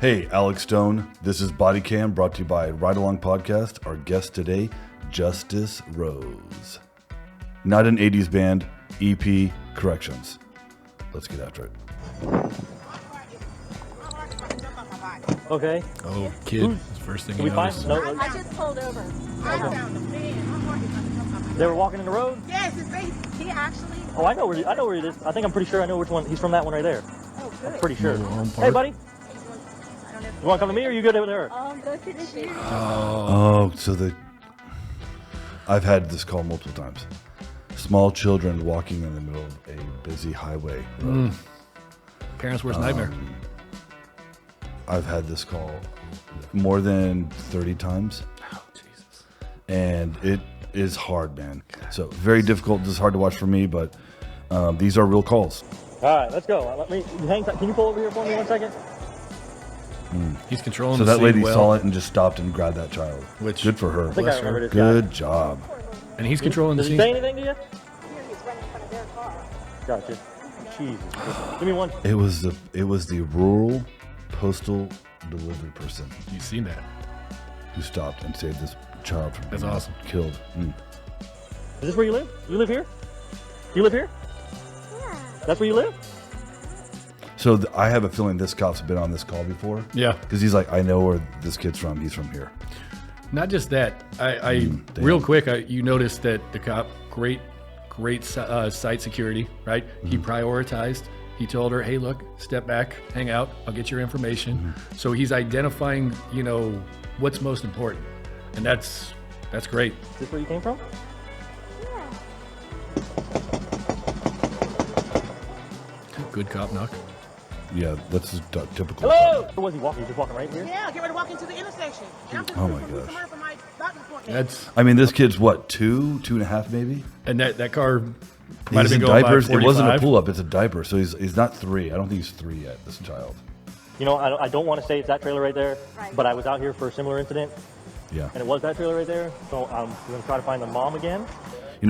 Hey, Alex Stone. This is Bodycam, brought to you by Ride Along Podcast. Our guest today, Justice Rose. Not an 80s band, EP Corrections. Let's get after it. Okay. Oh, kid. That's the first thing you notice. No, I just pulled over. I found a man. They were walking in the road? Yes, he actually. Oh, I know where it is. I think I'm pretty sure I know which one. He's from that one right there. Oh, good. I'm pretty sure. Home Hey, park. buddy. I don't know if You want to come to me or are you good with her? go to the shooting. Oh, so I've had this call multiple times. Small children walking in the middle of a busy highway road. Parents' worst nightmare. I've had this call more than 30 times. Oh, Jesus. And it is hard, man. So very difficult. This is hard to watch for me, but these are real calls. All right, let's go. Let me hang tight. Can you pull over here for me 1 second? He's controlling So the that scene lady well, saw it and just stopped and grabbed that child. Which- Good for her. I think I Bless remember her. this guy. Good job. and he's controlling the Does he say scene. anything to you? He's running in front of their car. Gotcha. Jesus. Give me one. It was the rural postal delivery person You've seen that. who stopped and saved this child from That's being awesome. killed. Is this where you live? You live here? You live here? Yeah. That's where you live? So I have a feeling this cop's been on this call before. Yeah. Because he's like, I know where this kid's from. He's from here. Not just that. I damn. real quick, you noticed that the cop, great site security, right? He prioritized. He told her, hey, look, step back, hang out. I'll get your information. So he's identifying, what's most important. And that's great. Is this where you came from? Yeah. Good cop knock. Yeah, that's his typical. Hello! Where was he walking? He was just walking right here? Yeah, get ready to walk into the intersection. And I'm Oh my from gosh. for my doctor's appointment. That's I mean, this kid's what, 2.5 maybe? and that car might have He's been in going diapers. by It wasn't a 45. pull-up. It's a diaper. So he's not 3. I don't think he's 3 yet, this child. You know, I don't want to say it's that trailer right there, Right. but I was out here for a similar incident, Yeah. and it was that trailer right there. So I'm going to try to find the mom again.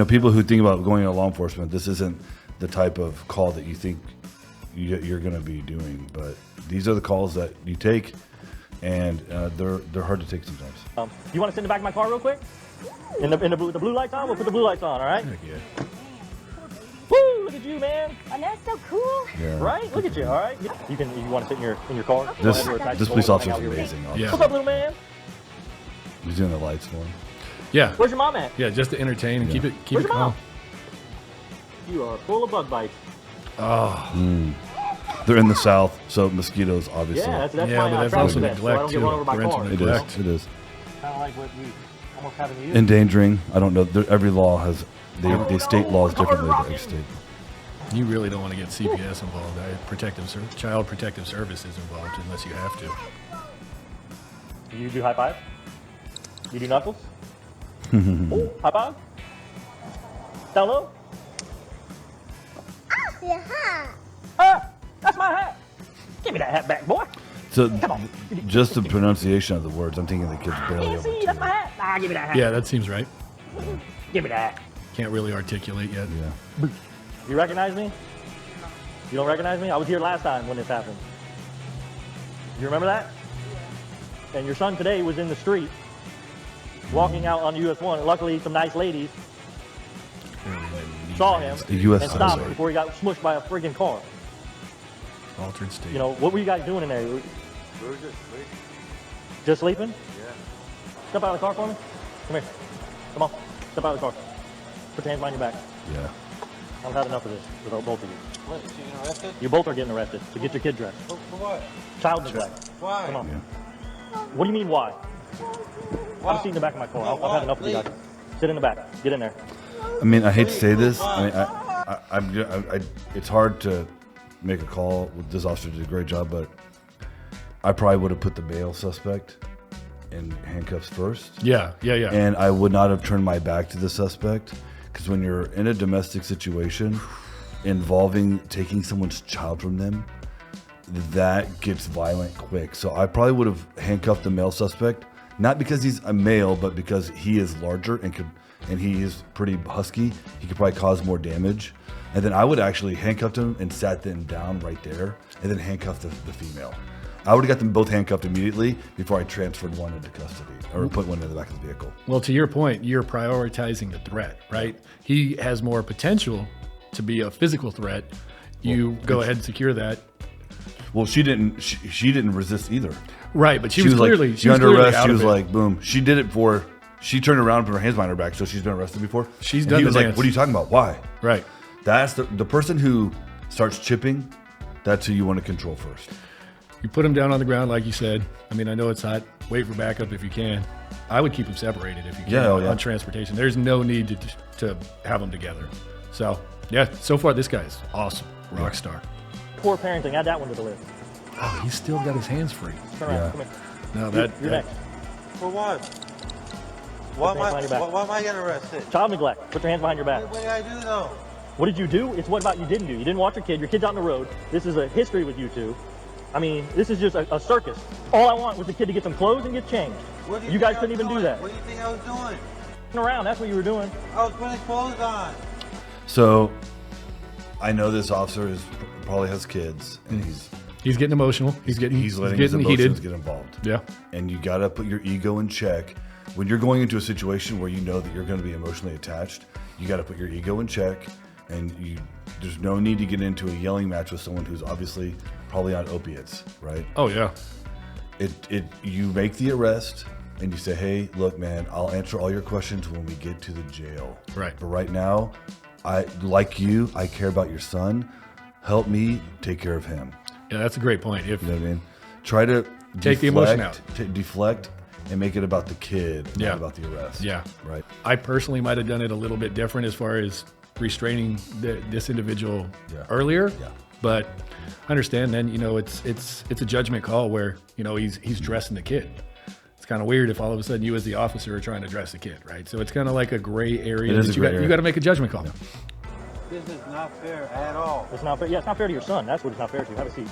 People who think about going to law enforcement, this isn't the type of call that you think you're going to be doing. But these are the calls that you take, and they're hard to take sometimes. You want to sit in the back of my car real quick? In the blue lights on? We'll put the blue lights on, all right? Heck yeah. Woo! Look at you, man. And that's so cool. Yeah. Right? Look at you, all right? You want to sit in your car? This Go ahead, we're this attached police to officer's hang out here. amazing. Yeah. What's up, little man? He's doing the lights for him. Yeah. Where's your mom at? Yeah, just to entertain and keep it Where's your calm. mom? You are full of bug bites. Oh, They're in the South, so mosquitoes, obviously. Yeah, that's yeah, my but that's travel also vest, so I neglect don't get too. run over by Parental cars. It neglect. is. It is. Kind of like what we almost having to use. Endangering. I don't know. Every law has, they state laws differently than every state. You really don't want to get CPS involved. Child Protective Services involved unless you have to. You do high five? You do knuckles? Oh, high five? Down low? Yeah. Ah! That's my hat! Give me that hat back, boy! So just the pronunciation of the words, I'm thinking the kid's barely Can't over see, 2. that's my hat! Ah, give me that hat! Yeah, that seems right. Give me that hat! Can't really articulate yet. Yeah. You recognize me? You don't recognize me? I was here last time when this happened. You remember that? And your son today was in the street, walking out on US 1. Luckily, some nice ladies saw him The US and stopped highway. before he got smushed by a friggin' car. Altered state. What were you guys doing in there? We were just sleeping. Just sleeping? Yeah. Step out of the car for me. Come here. Come on. Step out of the car. Put your hands behind your back. Yeah. I've had enough of this with both of you. What, is she getting arrested? You both are getting arrested, so get your kid dressed. For what? Child neglect. Why? Come on. Yeah. What do you mean, why? Why? I'm sitting in the back of my car. No, I've had enough of you why? guys. Sit in the back. Get in there. I mean, I hate to say this. I mean, it's hard to make a call. This officer did a great job, but I probably would have put the male suspect in handcuffs first. Yeah. And I would not have turned my back to the suspect, because when you're in a domestic situation involving taking someone's child from them, that gets violent quick. So I probably would have handcuffed the male suspect, not because he's a male, but because he is larger and he is pretty husky. He could probably cause more damage. And then I would actually handcuff him and sat them down right there, and then handcuff the female. I would have got them both handcuffed immediately before I transferred one into custody or put one in the back of the vehicle. Well, to your point, you're prioritizing the threat, right? He has more potential to be a physical threat. You go ahead and secure that. Well, she didn't resist either. Right, but she was clearly like, she was under clearly arrest. out She of was it. like, boom. She did it for. She turned around and put her hands behind her back, so she's been arrested before. She's And done he the was like, dance. "What are you talking about? Why?" Right. That's the person who starts chipping. That's who you want to control first. You put him down on the ground, like you said. I mean, I know it's hot. Wait for backup if you can. I would keep them separated if you can on transportation. There's no need to have them together. So, yeah, so far this guy's awesome. Rock star. Poor parenting. Add that one to the list. Oh, he's still got his hands free. Turn around. Yeah. Come here. No, You're next. For what? Put your hands behind your back. Why am I getting arrested? Child neglect. Put your hands behind your back. What did I do though? What did you do? It's what about you didn't do. You didn't watch your kid. Your kid's out on the road. This is a history with you two. I mean, this is just a circus. All I want was the kid to get some clothes and get changed. What do You think guys I couldn't was even do doing? that. What do you think I was doing? Turn around. That's what you were doing. I was putting clothes on. So, I know this officer probably has kids, and He's getting emotional. He's getting letting his getting emotions heated. get involved. Yeah. And you got to put your ego in check. When you're going into a situation where you know that you're going to be emotionally attached, you got to put your ego in check, and there's no need to get into a yelling match with someone who's obviously probably on opiates, right? Oh yeah. You make the arrest and you say, "Hey, look, man, I'll answer all your questions when we get to the jail. Right. But right now, I care about your son. Help me take care of him." Yeah, that's a great point. If You know what I mean? Try to Take the emotion out. Deflect and make it about the kid, Yeah. not about the arrest. Yeah. Right. I personally might have done it a little bit different as far as restraining this individual earlier. Yeah. But I understand then, it's a judgment call where, he's dressing the kid. It's kind of weird if all of a sudden you as the officer are trying to dress the kid, right? So it's kind of like a gray area. It is that a gray area. You got to make a judgment call. This is not fair at all. It's not fair. Yeah, it's not fair to your son. That's what it's not fair to. Have a seat.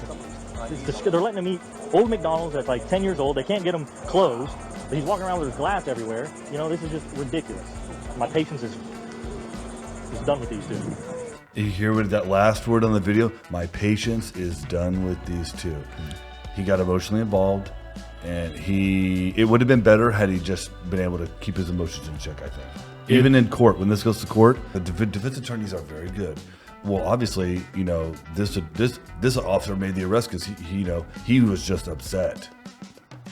They're letting him eat old McDonald's that's like 10 years old. They can't get him clothes. He's walking around with his glass everywhere. This is just ridiculous. My patience is done with these two. You hear what that last word on the video? My patience is done with these two. He got emotionally involved, and it would have been better had he just been able to keep his emotions in check, I think. Even in court, when this goes to court, the defense attorneys are very good. Well, obviously, this officer made the arrest because he was just upset.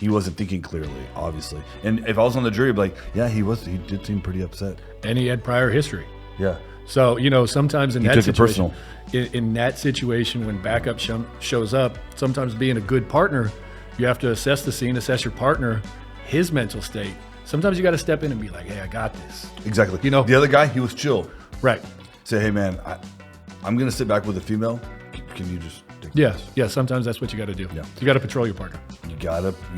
He wasn't thinking clearly, obviously. And if I was on the jury, I'd be like, yeah, he did seem pretty upset. And he had prior history. Yeah. So, sometimes in that took it situation, personal. in that situation, when backup shows up, sometimes being a good partner, you have to assess the scene, assess your partner, his mental state. Sometimes you got to step in and be like, hey, I got this. Exactly. The other guy, he was chill. Right. Say, hey, man, I'm going to sit back with a female. Can you just take this? Yeah. Sometimes that's what you got to do. Yeah. You got to patrol your partner. You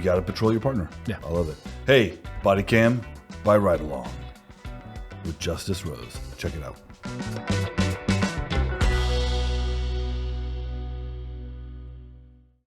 gotta patrol your partner. Yeah. I love it. Hey, Bodycam by Ride Along with Justice Rose. Check it out.